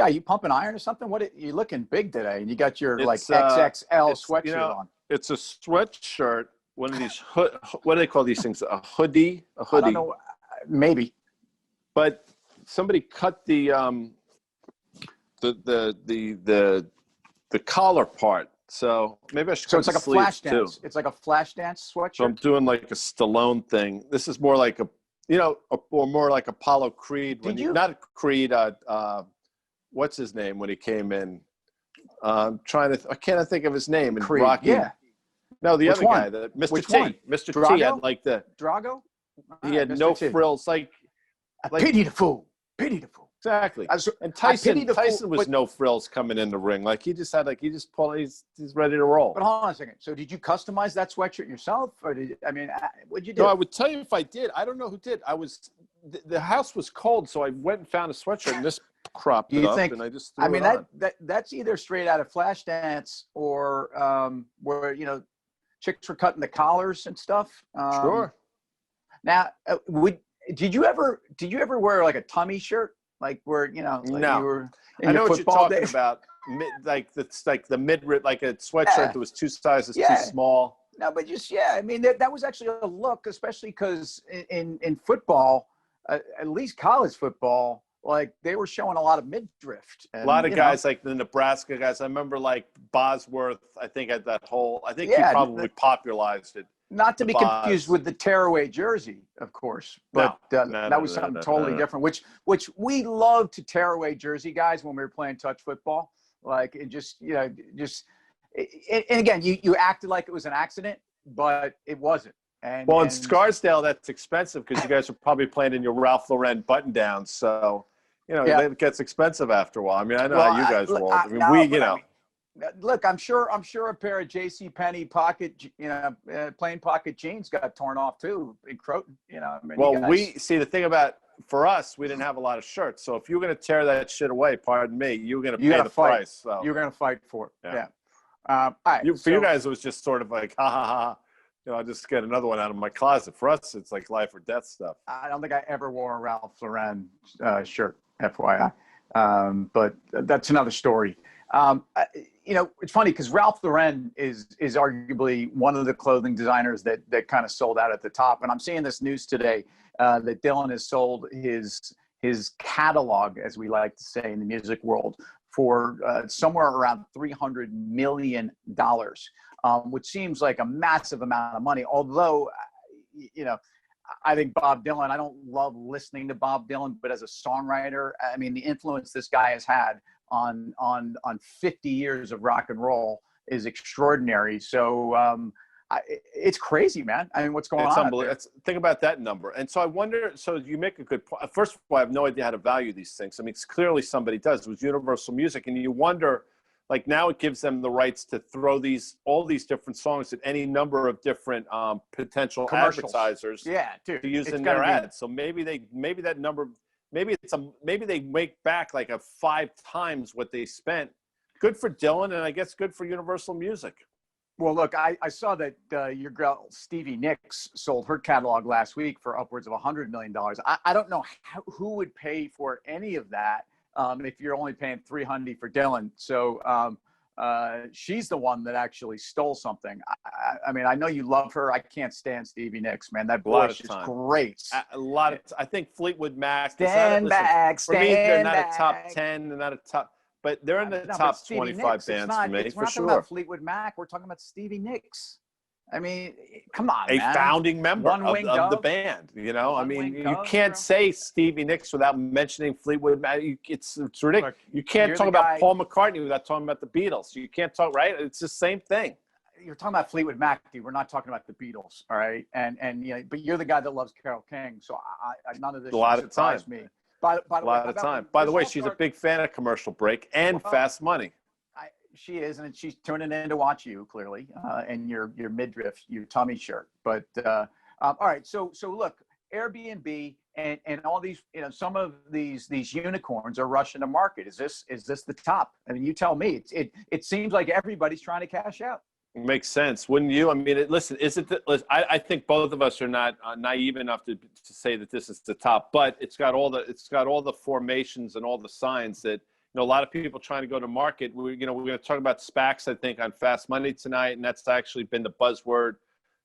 Guy, you pumping iron or something? You looking big today? And you got your like It's XXL it's sweatshirt on. it's a sweatshirt. One of these what do they call these things? A hoodie. I don't know. Maybe. But somebody cut the collar part. So maybe I should. So cut it's like the a flash sleeves, too. dance. It's like a flash dance sweatshirt. So I'm doing like a Stallone thing. This is more like or more like Apollo Creed. Not Creed. What's his name when he came in? I can't think of his name. In Creed, Rocky. yeah. No, the Which other one? guy, Mr. Which T. one? Mr. Drago? T had like Drago? He had Mr. no T. frills. Like pity the fool. Pity the fool. Exactly. I And pity the Tyson fool, was but- no frills coming in the ring. Like he's ready to roll. But hold on a second. So did you customize that sweatshirt yourself, or what'd you do? No, I would tell you if I did. I don't know who did. The house was cold, so I went and found a sweatshirt, and this cropped You up, think? and I just threw it on. That's either straight out of Flashdance or where chicks were cutting the collars and stuff. Sure. Now, did you ever wear like a tummy shirt, like where like No. you were in I know your what you're football talking days? about. It's like the mid-rib, like a sweatshirt Yeah. that was two sizes Yeah. too small. No, but I mean, that was actually a look, especially because in football, at least college football, like they were showing a lot of midriff. A lot of guys, like the Nebraska guys. I remember like Bosworth. I think had that whole. I think he probably popularized it. Not to be confused with the tearaway jersey, of course, but that was something totally different. Which we loved to tear away jersey guys when we were playing touch football. Like it and again, you acted like it was an accident, but it wasn't. In Scarsdale, that's expensive because you guys are probably playing in your Ralph Lauren button downs. So, it gets expensive after a while. I mean, I know how you guys roll. Look, I'm sure a pair of J.C. Penney plain pocket jeans got torn off too in Croton. The thing about for us, we didn't have a lot of shirts. So if you were going to tear that shit away, pardon me, you were going to pay the price. So you're going to fight for it. Yeah. All right, for you guys, it was just sort of like, ha ha ha. I'll just get another one out of my closet. For us, it's like life or death stuff. I don't think I ever wore a Ralph Lauren shirt, FYI. But that's another story. It's funny because Ralph Lauren is arguably one of the clothing designers that kind of sold out at the top. And I'm seeing this news today that Dylan has sold his catalog, as we like to say in the music world, for somewhere around $300 million, which seems like a massive amount of money. Although, I think Bob Dylan, I don't love listening to Bob Dylan, but as a songwriter, I mean, the influence this guy has had on 50 years of rock and roll is extraordinary. So it's crazy, man. I mean, what's going on? Unbelievable. Think about that number. And so I wonder, so you make a good point. First of all, I have no idea how to value these things. I mean, it's clearly somebody does. It was Universal Music. And you wonder, like now it gives them the rights to throw all these different songs at any number of different potential advertisers to use in their ads. So maybe that number, maybe they make back like 5 times what they spent. Good for Dylan, and I guess good for Universal Music. Well, look, I saw that your girl Stevie Nicks sold her catalog last week for upwards of $100 million. I don't know who would pay for any of that if you're only paying $300 for Dylan. So she's the one that actually stole something. I mean, I know you love her. I can't stand Stevie Nicks, man. That voice is great. I think Fleetwood Mac. For me, they're not a top 10. They're not a top. But they're in the top 25 bands for me, for sure. We're not talking about Fleetwood Mac. We're talking about Stevie Nicks. I mean, come on, man. A founding member of the band. I mean, you can't say Stevie Nicks without mentioning Fleetwood Mac. It's ridiculous. Look, you can't talk about Paul McCartney without talking about the Beatles. You can't talk, right? It's the same thing. You're talking about Fleetwood Mac, dude. We're not talking about the Beatles, all right? And but you're the guy that loves Carole King, so none of this should surprise me. By the way, she's a big fan of Commercial Break and Fast Money. She is, and she's tuning in to watch you clearly, and your midriff, your tummy shirt. But all right, so look, Airbnb and all these, some of these unicorns are rushing to market. Is this the top? I mean, you tell me. It seems like everybody's trying to cash out. It makes sense, wouldn't you? I mean, listen, I think both of us are not naive enough to say that this is the top, but it's got all the formations and all the signs that a lot of people trying to go to market. We're going to talk about SPACs, I think, on Fast Money tonight, and that's actually been the buzzword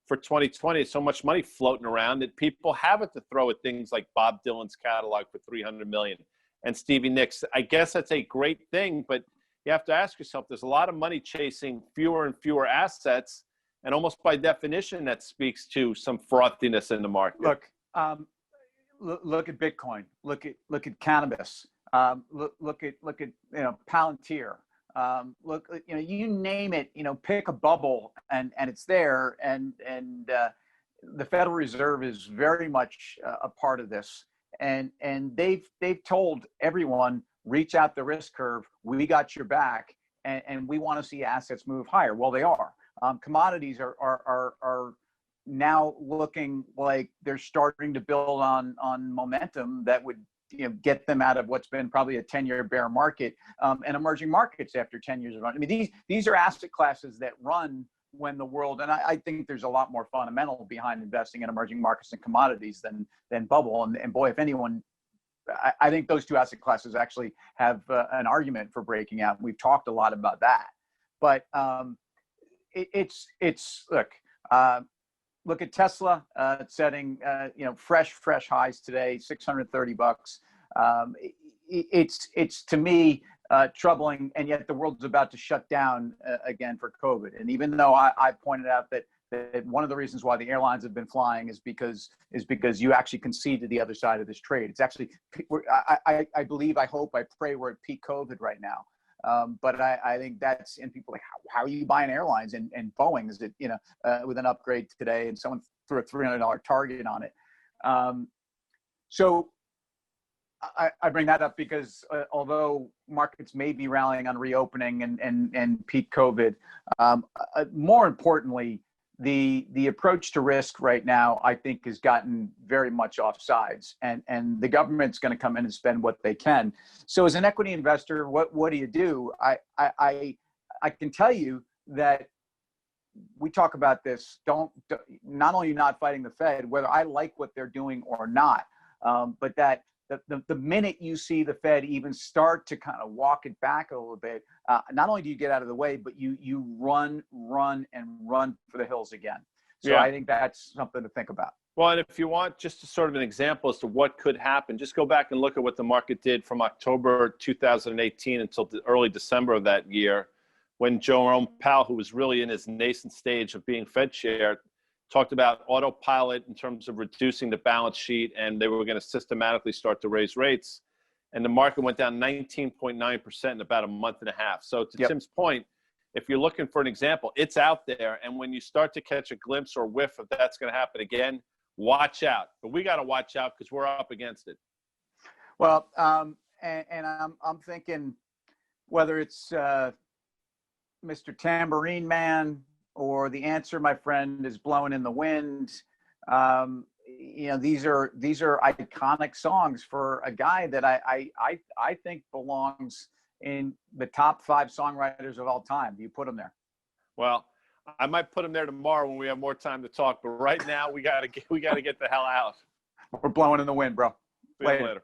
for 2020. So much money floating around that people have it to throw at things like Bob Dylan's catalog for $300 million and Stevie Nicks. I guess that's a great thing, but you have to ask yourself, there's a lot of money chasing fewer and fewer assets, and almost by definition, that speaks to some frothiness in the market. Look at Bitcoin. Look at cannabis. Look at Palantir. Look, you name it. Pick a bubble, and it's there. And the Federal Reserve is very much a part of this. And they've told everyone, reach out the risk curve. We got your back, and we want to see assets move higher. Well, they are. Commodities are now looking like they're starting to build on momentum that would get them out of what's been probably a 10-year bear market, and emerging markets after 10 years of run. I mean, these are asset classes that run when the world, and I think there's a lot more fundamental behind investing in emerging markets and commodities than bubble. And boy, if anyone, I think those two asset classes actually have an argument for breaking out. We've talked a lot about that, but look at Tesla setting fresh highs today, $630. It's to me troubling, and yet the world's about to shut down again for COVID. And even though I pointed out that one of the reasons why the airlines have been flying is because you actually can see to the other side of this trade. It's actually, I believe, I hope, I pray we're at peak COVID right now. But I think that's, and people are like, how are you buying airlines and Boeing? Is it, with an upgrade today, and someone threw a $300 target on it. So I bring that up because although markets may be rallying on reopening and peak COVID, more importantly, the approach to risk right now, I think, has gotten very much off sides, and the government's going to come in and spend what they can. So as an equity investor, what do you do? I can tell you that we talk about this. Not only not fighting the Fed, whether I like what they're doing or not, but that the minute you see the Fed even start to kind of walk it back a little bit, not only do you get out of the way, but you run for the hills again. So yeah. I think that's something to think about. Well, and if you want just a sort of an example as to what could happen, just go back and look at what the market did from October 2018 until the early December of that year, when Jerome Powell, who was really in his nascent stage of being Fed chair, talked about autopilot in terms of reducing the balance sheet, and they were going to systematically start to raise rates. And the market went down 19.9% in about a month and a half. So to Yep. Tim's point, if you're looking for an example, it's out there. And when you start to catch a glimpse or whiff of that's going to happen again, watch out. But we got to watch out because we're up against it. Well, and I'm thinking whether it's Mr. Tambourine Man, or the answer, my friend, is blowing in the wind. These are iconic songs for a guy that I think belongs in the top 5 songwriters of all time. Do you put him there? Well, I might put him there tomorrow when we have more time to talk. But right now, we gotta get the hell out. We're blowing in the wind, bro. See you later.